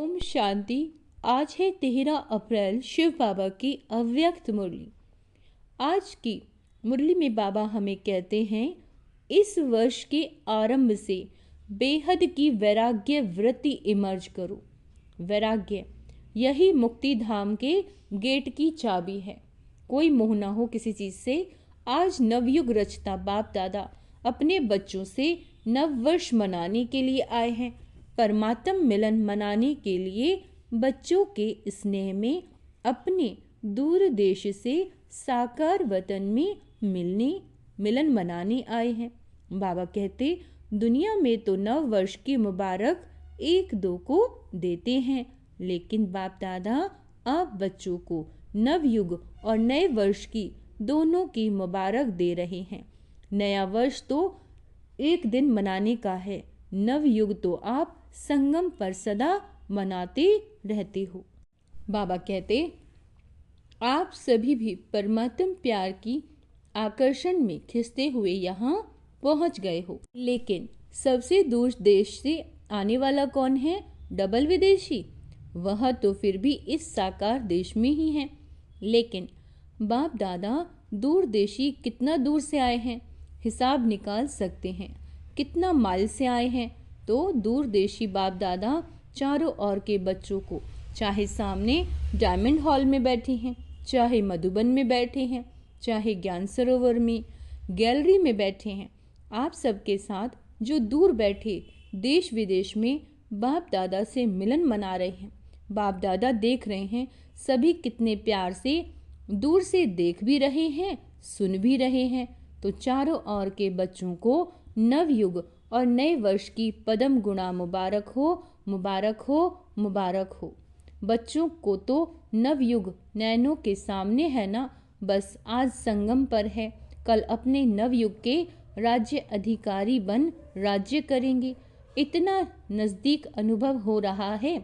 ओम शांति। आज है 13 अप्रैल, शिव बाबा की अव्यक्त मुरली। आज की मुरली में बाबा हमें कहते हैं, इस वर्ष के आरंभ से बेहद की वैराग्य वृत्ति इमर्ज करो। वैराग्य यही मुक्ति धाम के गेट की चाबी है। कोई मोह ना हो किसी चीज से। आज नवयुग रचता बाप दादा अपने बच्चों से नववर्ष मनाने के लिए आए हैं। परमात्म मिलन मनाने के लिए बच्चों के स्नेह में अपने दूर देश से साकार वतन में मिलन मनाने आए हैं। बाबा कहते, दुनिया में तो नव वर्ष की मुबारक 1-2 को देते हैं, लेकिन बाप दादा आप बच्चों को नवयुग और नए वर्ष की दोनों की मुबारक दे रहे हैं। नया वर्ष तो एक दिन मनाने का है, नवयुग तो आप संगम पर सदा मनाते रहते हो। बाबा कहते, आप सभी भी परमात्म प्यार की आकर्षण में खिंचते हुए यहाँ पहुँच गए हो, लेकिन सबसे दूर देश से आने वाला कौन है? डबल विदेशी। वह तो फिर भी इस साकार देश में ही है, लेकिन बाप दादा दूरदेशी कितना दूर से आए हैं, हिसाब निकाल सकते हैं। कितना माइल से आए हैं। तो दूरदेशी बाप दादा चारों ओर के बच्चों को, चाहे सामने डायमंड हॉल में बैठे हैं, चाहे मधुबन में बैठे हैं, चाहे ज्ञान सरोवर में गैलरी में बैठे हैं, आप सबके साथ जो दूर बैठे देश विदेश में बाप दादा से मिलन मना रहे हैं। बाप दादा देख रहे हैं, सभी कितने प्यार से दूर से देख भी रहे हैं, सुन भी रहे हैं। तो चारों ओर के बच्चों को नवयुग और नए वर्ष की पदम गुणा मुबारक हो, मुबारक हो, मुबारक हो। बच्चों को तो नवयुग नैनों के सामने है ना, बस आज संगम पर है, कल अपने नवयुग के राज्य अधिकारी बन राज्य करेंगे। इतना नज़दीक अनुभव हो रहा है।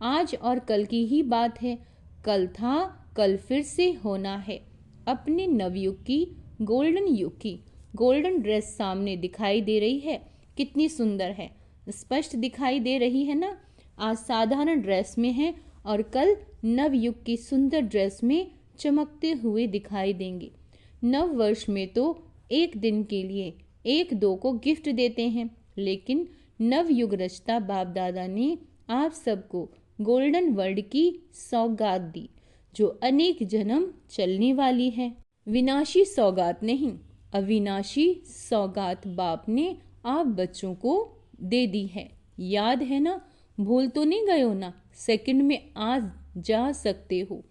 आज और कल की ही बात है, कल था, कल फिर से होना है। अपने नवयुग की गोल्डन युग की गोल्डन ड्रेस सामने दिखाई दे रही है, कितनी सुंदर है, स्पष्ट दिखाई दे रही है ना। आज साधारण ड्रेस में है और कल नवयुग की सुंदर ड्रेस में चमकते हुए दिखाई देंगे। नव वर्ष में तो एक दिन के लिए 1-2 को गिफ्ट देते हैं, लेकिन नवयुग रचता बाप दादा ने आप सबको गोल्डन वर्ल्ड की सौगात दी, जो अनेक जन्म चलने वाली है। विनाशी सौगात नहीं, अविनाशी सौगात बाप ने आप बच्चों को दे दी है। याद है ना? भूल तो नहीं गए हो ना? सेकंड में आ जा सकते हो।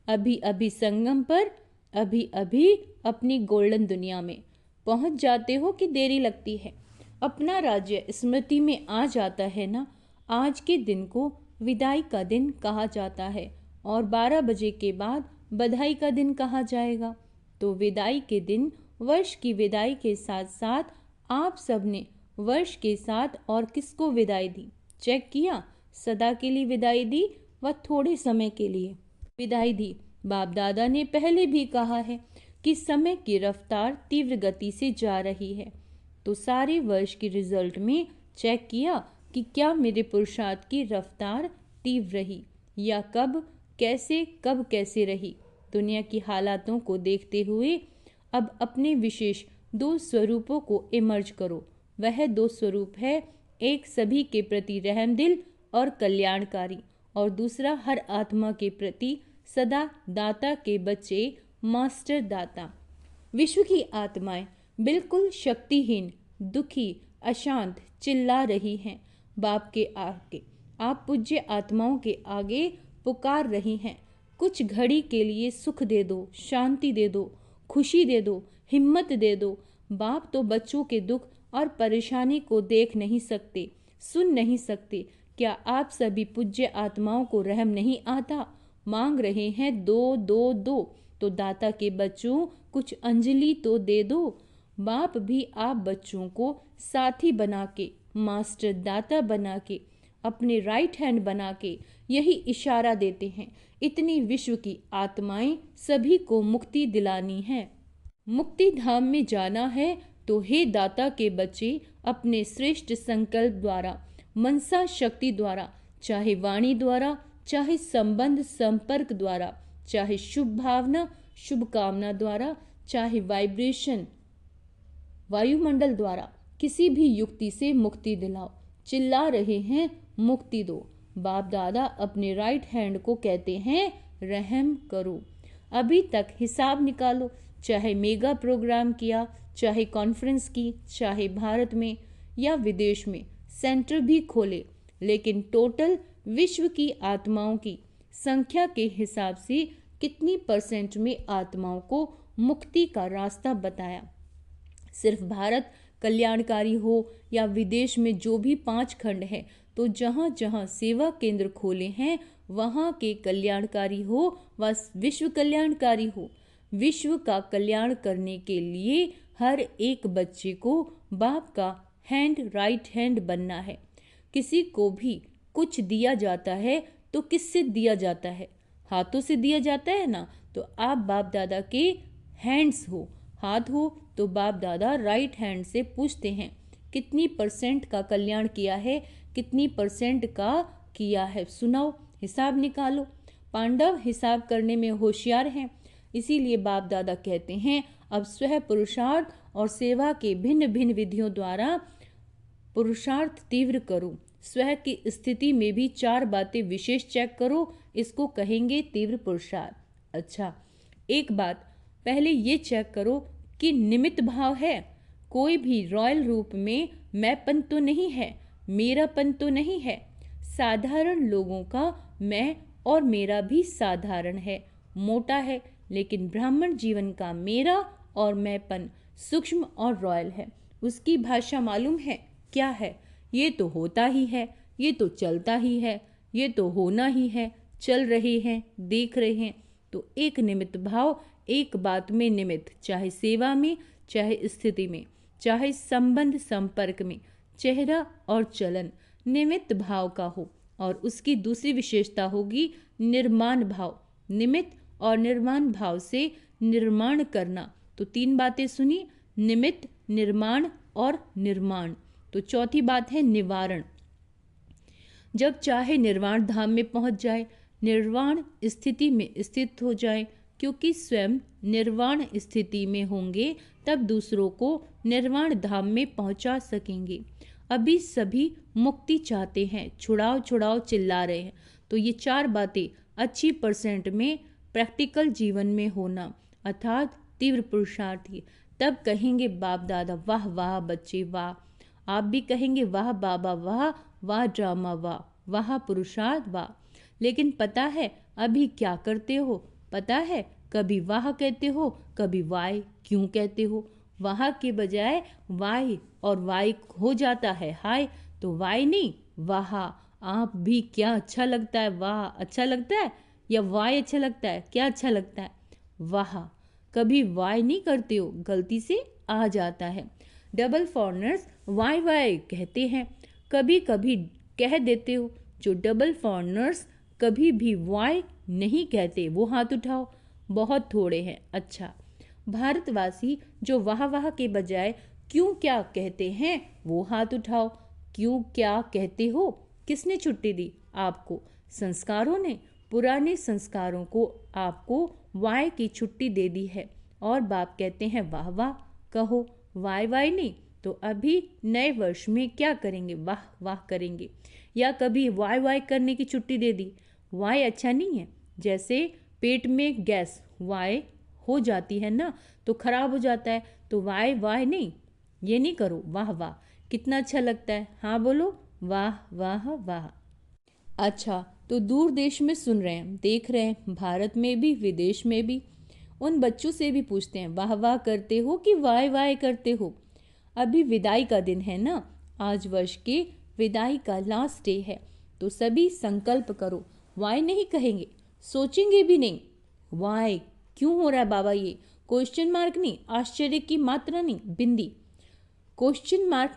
अभी अभी संगम पर, अभी अभी अपनी गोल्डन दुनिया में पहुंच जाते हो कि देरी लगती है? अपना राज्य स्मृति में आ जाता है ना। आज के दिन को विदाई का दिन कहा जाता है और 12 बजे के बाद बधाई का दिन कहा जाएगा। तो विदाई के दिन, वर्ष की विदाई के साथ साथ आप सबने वर्ष के साथ और किसको विदाई दी? चेक किया? सदा के लिए विदाई दी व थोड़े समय के लिए विदाई दी? बाप दादा ने पहले भी कहा है कि समय की रफ्तार तीव्र गति से जा रही है। तो सारे वर्ष के रिजल्ट में चेक किया कि क्या मेरे पुरुषार्थ की रफ्तार तीव्र रही या कब कैसे रही। दुनिया की हालातों को देखते हुए अब अपने विशेष 2 स्वरूपों को इमर्ज करो। वह 2 स्वरूप है, एक सभी के प्रति रहमदिल और कल्याणकारी, और दूसरा हर आत्मा के प्रति सदा दाता के बच्चे, मास्टर दाता। विश्व की आत्माएं बिल्कुल शक्तिहीन, दुखी, अशांत चिल्ला रही हैं बाप के आगे। आप पूज्य आत्माओं के आगे पुकार रही हैं, कुछ घड़ी के लिए सुख दे दो, शांति दे दो, खुशी दे दो, हिम्मत दे दो। बाप तो बच्चों के दुख और परेशानी को देख नहीं सकते, सुन नहीं सकते। क्या आप सभी पूज्य आत्माओं को रहम नहीं आता? मांग रहे हैं 2-2-2, तो दाता के बच्चों कुछ अंजलि तो दे दो। बाप भी आप बच्चों को साथी बना के, मास्टर दाता बना के, अपने राइट हैंड बना के यही इशारा देते हैं, इतनी विश्व की आत्माएं सभी को मुक्ति दिलानी है, मुक्ति धाम में जाना है। तो हे दाता के बच्चे, अपने श्रेष्ठ संकल्प द्वारा, मनसा शक्ति द्वारा चाहे वाणी द्वारा, चाहे संबंध संपर्क द्वारा, चाहे शुभ भावना शुभकामना द्वारा, चाहे वाइब्रेशन वायुमंडल द्वारा, किसी भी युक्ति से मुक्ति दिलाओ। चिल्ला रहे हैं मुक्ति दो। बाप दादा अपने राइट हैंड को कहते हैं रहम करो। अभी तक हिसाब निकालो, चाहे मेगा प्रोग्राम किया, चाहे कॉन्फ्रेंस की, चाहे भारत में या विदेश में सेंटर भी खोले, लेकिन टोटल विश्व की आत्माओं की संख्या के हिसाब से कितनी % में आत्माओं को मुक्ति का रास्ता बताया। सिर्फ भारत कल्याणकारी हो या विदेश में जो भी 5 खंड हैं, तो जहाँ जहाँ सेवा केंद्र खोले हैं वहाँ के कल्याणकारी हो व विश्व कल्याणकारी हो। विश्व का कल्याण करने के लिए हर एक बच्चे को बाप का राइट हैंड बनना है। किसी को भी कुछ दिया जाता है तो किससे दिया जाता है? हाथों से दिया जाता है ना। तो आप बाप दादा के हैंड्स हो, हाथ हो, तो बाप दादा राइट हैंड से पूछते हैं कितनी % का कल्याण किया है, कितनी % का किया है, सुनाओ, हिसाब निकालो। पांडव हिसाब करने में होशियार हैं, इसीलिए बाप दादा कहते हैं अब स्वयं पुरुषार्थ और सेवा के भिन्न भिन्न विधियों द्वारा पुरुषार्थ तीव्र करो। स्वयं की स्थिति में भी 4 बातें विशेष चेक करो, इसको कहेंगे तीव्र पुरुषार्थ। अच्छा, एक बात पहले ये चेक करो कि निमित्त भाव है। कोई भी रॉयल रूप में मैंपन तो नहीं है, मेरापन तो नहीं है। साधारण लोगों का मैं और मेरा भी साधारण है, मोटा है, लेकिन ब्राह्मण जीवन का मेरा और मैंपन सूक्ष्म और रॉयल है। उसकी भाषा मालूम है क्या है? ये तो होता ही है, ये तो चलता ही है, ये तो होना ही है, चल रहे हैं, देख रहे हैं। तो एक निमित्त भाव, एक बात में निमित्त, चाहे सेवा में, चाहे स्थिति में, चाहे संबंध संपर्क में, चेहरा और चलन निमित्त भाव का हो। और उसकी दूसरी विशेषता होगी निर्माण भाव। निमित्त और निर्माण भाव से निर्माण करना। तो 3 बातें सुनी, निमित्त, निर्माण और निर्माण। तो चौथी बात है निवारण। जब चाहे निर्वाण धाम में पहुंच जाए, निर्वाण स्थिति में स्थित हो जाए, क्योंकि स्वयं निर्वाण स्थिति में होंगे तब दूसरों को निर्वाण धाम में पहुंचा सकेंगे। अभी सभी मुक्ति चाहते हैं, छुड़ाओ छुड़ाओ चिल्ला रहे हैं। तो ये 4 बातें अच्छी % में प्रैक्टिकल जीवन में होना, अर्थात तीव्र पुरुषार्थी। तब कहेंगे बाप दादा वाह वाह बच्चे वाह। आप भी कहेंगे वाह बाबा वाह, वाह ड्रामा वाह, वाह पुरुषार्थ वाह। लेकिन पता है अभी क्या करते हो? पता है कभी वाह कहते हो, कभी वाई। क्यों कहते हो? वाह के बजाय वाई, और वाई हो जाता है हाय, तो वाई नहीं वाह। आप भी क्या अच्छा लगता है? वाह अच्छा लगता है या वाई अच्छा लगता है? क्या अच्छा लगता है? वाह। कभी वाई नहीं करते हो, गलती से आ जाता है। डबल फॉरनर्स वाई वाई कहते हैं, कभी कभी कह देते हो। जो डबल फॉरनर्स कभी भी वाई नहीं कहते वो हाथ उठाओ। बहुत थोड़े हैं। अच्छा, भारतवासी जो वाह वाह के बजाय क्यों क्या कहते हैं वो हाथ उठाओ। क्यों क्या कहते हो? किसने छुट्टी दी आपको? संस्कारों ने। पुराने संस्कारों को आपको वाई की छुट्टी दे दी है और बाप कहते हैं वाह वाह कहो, वाई वाई नहीं। तो अभी नए वर्ष में क्या करेंगे? वाह वाह करेंगे। या कभी वाई वाई करने की छुट्टी दे दी? वाई अच्छा नहीं है। जैसे पेट में गैस वाई हो जाती है ना, तो खराब हो जाता है। तो वाई वाई नहीं, ये नहीं करो। वाह वाह कितना अच्छा लगता है। हाँ बोलो, वाह वाह वाह। अच्छा, तो दूर देश में सुन रहे हैं, देख रहे हैं, भारत में भी विदेश में भी, उन बच्चों से भी पूछते हैं वाह वाह करते हो कि वाई वाई करते हो? अभी विदाई का दिन है ना, आज वर्ष के विदाई का लास्ट डे है। तो सभी संकल्प करो, वाई नहीं कहेंगे, सोचेंगे भी नहीं। वाई क्यों हो रहा है बाबा? ये क्वेश्चन मार्क नहीं, आश्चर्य की मात्रा नहीं, बिंदी। क्वेश्चन मार्क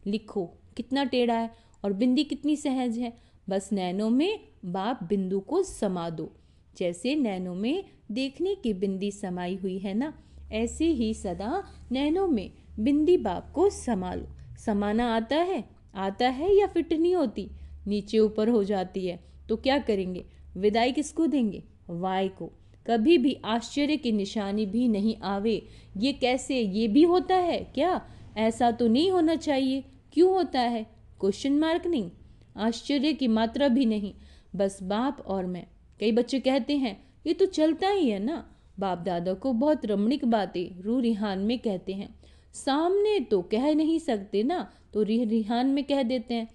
लिखो कितना टेढ़ा है और बिंदी कितनी सहज है। बस नैनों में बाप बिंदु को समा दो। जैसे नैनों में देखने की बिंदी समाई हुई है ना, ऐसे ही सदा नैनों में बिंदी बाप को समा लो। समाना आता है? आता है या फिट नहीं होती? नीचे ऊपर हो जाती है तो क्या करेंगे? विदाई किसको देंगे? वाई को। कभी भी आश्चर्य की निशानी भी नहीं आवे। ये कैसे? ये भी होता है क्या? ऐसा तो नहीं होना चाहिए। क्यों होता है? क्वेश्चन मार्क नहीं, आश्चर्य की मात्रा भी नहीं, बस बाप और मैं। कई बच्चे कहते हैं ये तो चलता ही है ना। बाप दादा को बहुत रमणीक बातें रू रिहान में कहते हैं। सामने तो कह नहीं सकते ना, तो रिहान में कह देते हैं,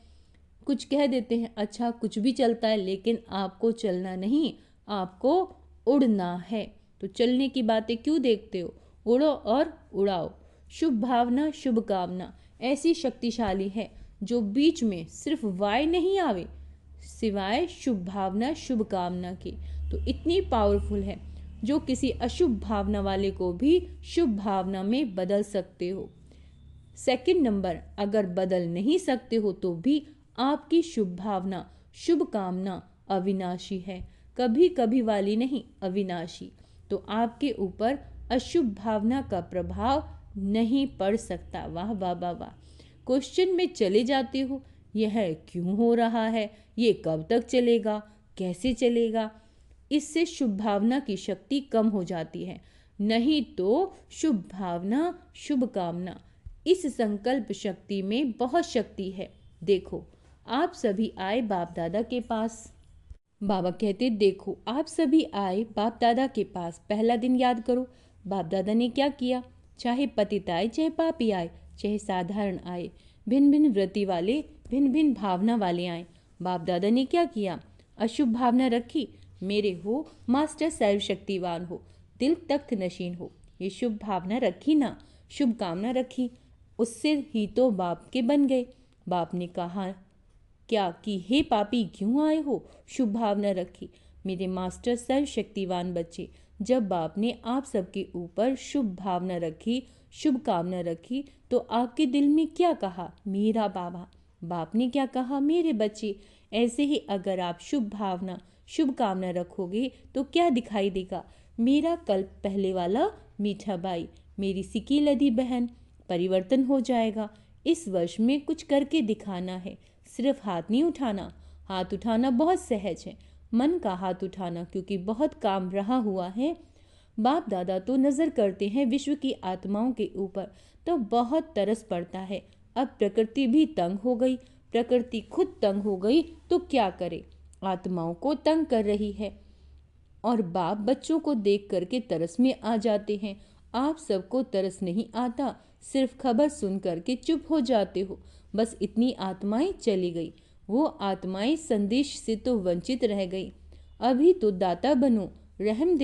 कुछ कह देते हैं। अच्छा कुछ भी चलता है, लेकिन आपको चलना नहीं, आपको उड़ना है। तो चलने की बातें क्यों देखते हो? उड़ो और उड़ाओ। शुभ भावना, शुभ कामना ऐसी शक्तिशाली है जो बीच में सिर्फ वाय नहीं आवे सिवाय शुभ भावना शुभ कामना की। तो इतनी पावरफुल है जो किसी अशुभ भावना वाले को भी शुभ भावना में बदल सकते हो। सेकंड नंबर, अगर बदल नहीं सकते हो तो भी आपकी शुभ भावना शुभ कामना अविनाशी है, कभी कभी वाली नहीं, अविनाशी। तो आपके ऊपर अशुभ भावना का प्रभाव नहीं पड़ सकता। वाह वाह वाह वाह। क्वेश्चन में चले जाते हो, यह क्यों हो रहा है, ये कब तक चलेगा, कैसे चलेगा? इससे शुभ भावना की शक्ति कम हो जाती है। नहीं तो शुभ भावना शुभ कामना, इस संकल्प शक्ति में बहुत शक्ति है। देखो आप सभी आए बाप दादा के पास। बाबा कहते देखो आप सभी आए बाप दादा के पास। पहला दिन याद करो बाप दादा ने क्या किया। चाहे पतित आए चाहे पापी आए चाहे साधारण आए, भिन्न भिन्न वृत्ति वाले भिन्न भिन्न भावना वाले आए, बाप दादा ने क्या किया? अशुभ भावना रखी, मेरे हो मास्टर सर्वशक्तिवान हो, दिल तख्त नशीन हो, ये शुभ भावना रखी ना, शुभ कामना रखी, उससे ही तो बाप के बन गए। बाप ने कहा क्या कि हे पापी क्यों आए हो? शुभ भावना रखी, मेरे मास्टर सर्वशक्तिवान बच्चे। जब बाप ने आप सबके ऊपर शुभ भावना रखी, शुभ कामना रखी, तो आपके दिल में क्या कहा? मेरा बाबा। बाप ने क्या कहा? मेरे बच्चे। ऐसे ही अगर आप शुभ भावना शुभ कामना रखोगे तो क्या दिखाई देगा? मेरा कल्प पहले वाला मीठा भाई, मेरी सिकी लदी बहन। परिवर्तन हो जाएगा। इस वर्ष में कुछ करके दिखाना है, सिर्फ हाथ नहीं उठाना। हाथ उठाना बहुत सहज है, मन का हाथ उठाना क्योंकि बहुत काम रहा हुआ है। बाप दादा तो नजर करते हैं विश्व की आत्माओं के ऊपर, तो बहुत तरस पड़ता है। अब प्रकृति भी तंग हो गई, प्रकृति खुद तंग हो गई तो क्या करे? आत्माओं को तंग कर रही है और बाप बच्चों को देख करके तरस में आ जाते हैं। आप सबको तरस नहीं आता, सिर्फ खबर सुन करके चुप हो जाते हो। बस इतनी आत्माएं चली गई, वो आत्माएं संदेश से तो वंचित रह गई। अभी तो दाता बनो, रहम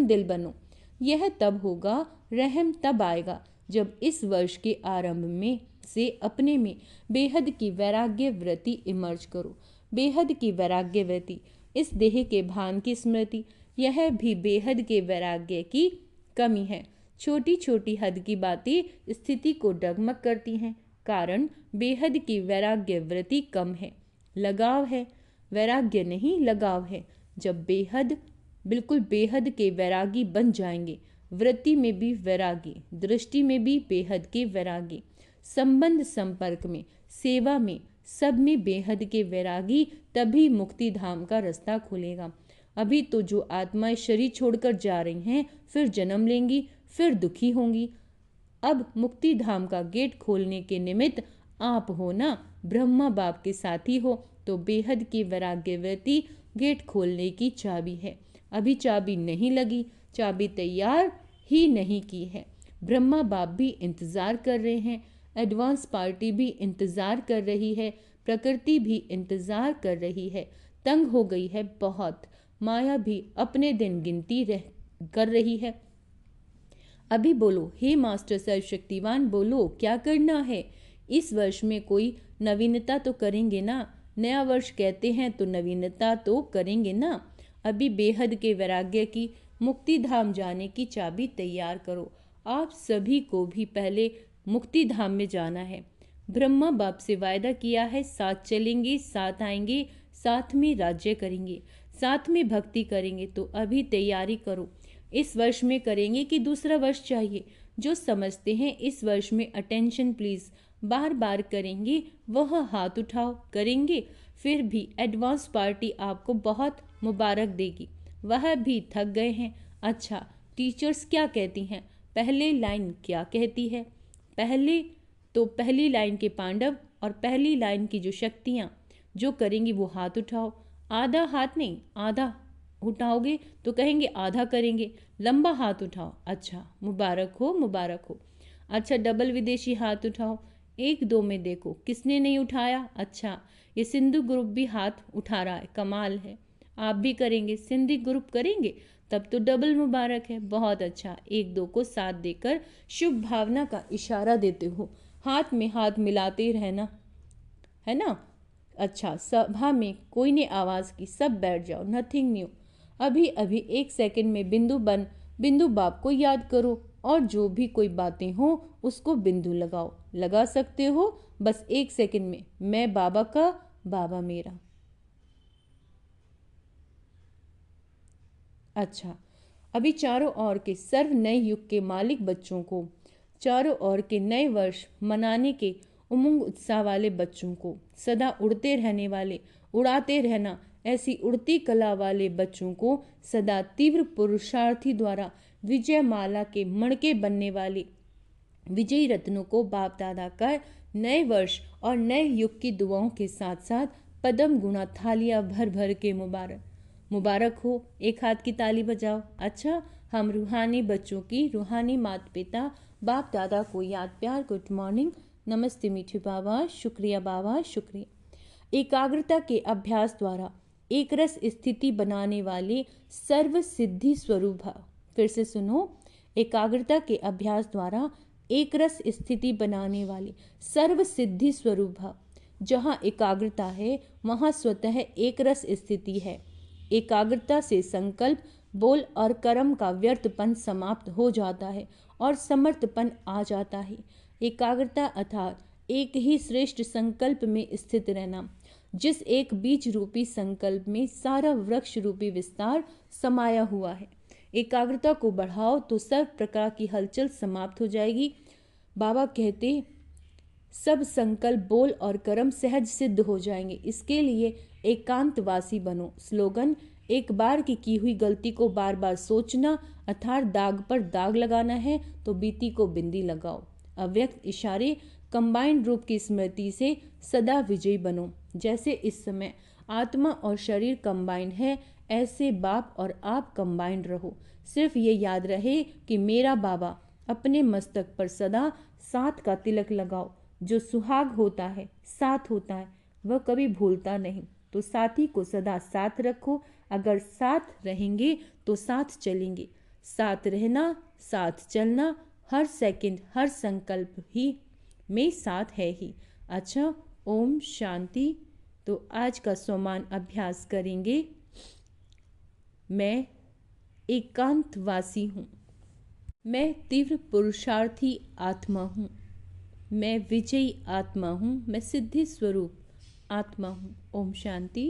दिल बनो। यह तब होगा, रहम तब आएगा जब इस वर्ष के आरंभ में से अपने में बेहद की वैराग्य वृत्ति इमर्ज करो। बेहद की वैराग्य वृत्ति, इस देह के भान की स्मृति, यह भी बेहद के वैराग्य की कमी है। छोटी छोटी हद की बातें स्थिति को डगमग करती हैं, कारण बेहद की वैराग्य वृत्ति कम है। लगाव है, वैराग्य नहीं लगाव है। जब बेहद बिल्कुल बेहद के वैरागी बन जाएंगे, वृत्ति में भी वैरागी, दृष्टि में भी बेहद के वैरागी, संबंध संपर्क में, सेवा में, सब में बेहद के वैरागी, तभी मुक्ति धाम का रास्ता खुलेगा। अभी तो जो आत्माएं शरीर छोड़कर जा रही हैं, फिर जन्म लेंगी, फिर दुखी होंगी। अब मुक्ति धाम का गेट खोलने के निमित्त आप हो ना, ब्रह्मा बाप के साथी हो, तो बेहद की वैराग्य वृत्ति गेट खोलने की चाबी है। अभी चाबी नहीं लगी, चाबी तैयार ही नहीं की है। ब्रह्मा बाप भी इंतजार कर रहे हैं, एडवांस पार्टी भी इंतजार कर रही है, प्रकृति भी इंतजार कर रही है, तंग हो गई है बहुत। माया भी अपने दिन गिनती कर रही है। अभी बोलो हे मास्टर सर्वशक्तिवान, बोलो क्या करना है? इस वर्ष में कोई नवीनता तो करेंगे ना? नया वर्ष कहते हैं तो नवीनता तो करेंगे ना? अभी बेहद के वैराग्य की, मुक्ति धाम जाने की चाबी तैयार करो। आप सभी को भी पहले मुक्ति धाम में जाना है। ब्रह्मा बाप से वायदा किया है, साथ चलेंगे, साथ आएंगे, साथ में राज्य करेंगे, साथ में भक्ति करेंगे। तो अभी तैयारी करो। इस वर्ष में करेंगे कि दूसरा वर्ष चाहिए? जो समझते हैं इस वर्ष में अटेंशन प्लीज, बार बार करेंगे वह हाथ उठाओ करेंगे, फिर भी एडवांस पार्टी आपको बहुत मुबारक देगी। वह भी थक गए हैं। अच्छा, टीचर्स क्या कहती हैं? पहले लाइन क्या कहती है? पहली लाइन के पांडव और पहली लाइन की जो शक्तियाँ जो करेंगी वो हाथ उठाओ। आधा हाथ नहीं, आधा उठाओगे तो कहेंगे आधा करेंगे। लंबा हाथ उठाओ। अच्छा, मुबारक हो मुबारक हो। अच्छा, डबल विदेशी हाथ उठाओ। एक दो में देखो किसने नहीं उठाया। अच्छा, ये सिंधु ग्रुप भी हाथ उठा रहा है, कमाल है। आप भी करेंगे, सिंधी ग्रुप करेंगे, तब तो डबल मुबारक है। बहुत अच्छा, एक दो को साथ देकर शुभ भावना का इशारा देते हो, हाथ में हाथ मिलाते रहना, है ना। अच्छा, सभा में कोई ने आवाज़ की, सब बैठ जाओ, नथिंग न्यू। अभी अभी 1 सेकंड में बिंदु बाप को याद करो और जो भी कोई बातें हो उसको बिंदु लगाओ। लगा सकते हो बस 1 सेकंड में। मैं बाबा का, बाबा मेरा। अच्छा, अभी चारों ओर के सर्व नए युग के मालिक बच्चों को, चारों ओर के नए वर्ष मनाने के उमंग उत्साह वाले बच्चों को, सदा उड़ते रहने वाले, उड़ाते रहना ऐसी उड़ती कला वाले बच्चों को, सदा तीव्र पुरुषार्थी द्वारा विजय माला के मणके बनने वाले विजयी रत्नों को बाप दादा का नए वर्ष और नए युग की दुआओं के साथ साथ पदम गुणा थालियां भर भर के मुबारक हो। एक हाथ की ताली बजाओ। अच्छा, हम रूहानी बच्चों की रूहानी माता पिता बाप दादा को याद प्यार गुड मॉर्निंग, नमस्ते मीठे बाबा, शुक्रिया बाबा, शुक्रिया। एकाग्रता के अभ्यास द्वारा एक रस स्थिति बनाने वाले सर्व सिद्धि स्वरूप भाव। फिर से सुनो, एकाग्रता के अभ्यास द्वारा एक रस स्थिति बनाने वाले सर्व सिद्धि स्वरूप भाव। जहाँ एकाग्रता है वहाँ स्वतः एक रस स्थिति है। एकाग्रता से संकल्प, बोल और कर्म का व्यर्थपन समाप्त हो जाता है और समर्थपन आ जाता है। एकाग्रता अर्थात एक ही श्रेष्ठ संकल्प में स्थित रहना, जिस एक बीज रूपी संकल्प में सारा वृक्ष रूपी विस्तार समाया हुआ है। एकाग्रता को बढ़ाओ तो सब प्रकार की हलचल समाप्त हो जाएगी। बाबा कहते सब संकल्प, बोल और कर्म सहज सिद्ध हो जाएंगे। इसके लिए एकांतवासी बनो। स्लोगन, एक बार की हुई गलती को बार बार सोचना, अर्थात दाग पर दाग लगाना है तो बीती को बिंदी लगाओ। अव्यक्त इशारे कंबाइंड रूप की स्मृति से सदा विजयी बनो। जैसे इस समय आत्मा और शरीर कंबाइंड है, ऐसे बाप और आप कंबाइंड रहो। सिर्फ ये याद रहे कि मेरा बाबा, अपने मस्तक पर सदा साथ का तिलक लगाओ। जो सुहाग होता है, साथ होता है, वह कभी भूलता नहीं। तो साथी को सदा साथ रखो। अगर साथ रहेंगे तो साथ चलेंगे। साथ रहना, साथ चलना, हर सेकंड हर संकल्प ही में साथ है ही। अच्छा, ओम शांति। तो आज का सोमान अभ्यास करेंगे। मैं एकांतवासी हूँ, मैं तीव्र पुरुषार्थी आत्मा हूँ, मैं विजयी आत्मा हूँ, मैं सिद्धि स्वरूप आत्मा हूँ। ओम शांति।